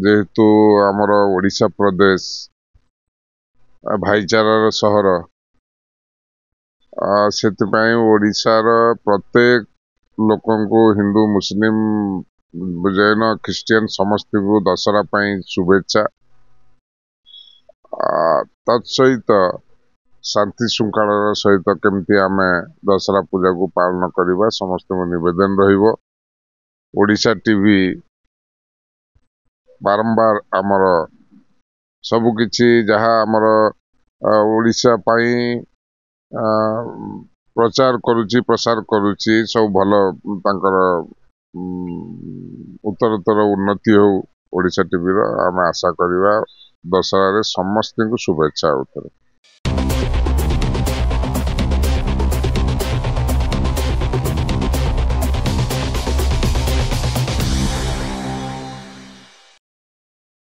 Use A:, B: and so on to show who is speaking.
A: ଯେହେତୁ ଆମର ଓଡ଼ିଶା ପ୍ରଦେଶ ଭାଇଚାରାର ସହର, ସେଥିପାଇଁ ଓଡ଼ିଶାର ପ୍ରତ୍ୟେକ ଲୋକଙ୍କୁ ହିନ୍ଦୁ ମୁସଲିମ ଜୈନ ଖ୍ରୀଷ୍ଟିଆନ ସମସ୍ତଙ୍କୁ ଦଶହରା ପାଇଁ ଶୁଭେଚ୍ଛା। ତତ୍ ସହିତ ଶାନ୍ତି ଶୃଙ୍ଖଳାର ସହିତ କେମିତି ଆମେ ଦଶହରା ପୂଜାକୁ ପାଳନ କରିବା ସମସ୍ତଙ୍କୁ ନିବେଦନ ରହିବ। ଓଡ଼ିଶା ଟିଭି ବାରମ୍ବାର ଆମର ସବୁ କିଛି ଯାହା ଆମର ଓଡ଼ିଶା ପାଇଁ ପ୍ରଚାର କରୁଛି, ପ୍ରସାର କରୁଛି, ସବୁ ଭଲ ତାଙ୍କର ଉତ୍ତରୋତ୍ତର ଉନ୍ନତି ହଉ ଓଡ଼ିଶା ଟିଭିର ଆମେ ଆଶା କରିବା। ଦଶହରାରେ ସମସ୍ତଙ୍କୁ ଶୁଭେଚ୍ଛା ଉତ୍ତର।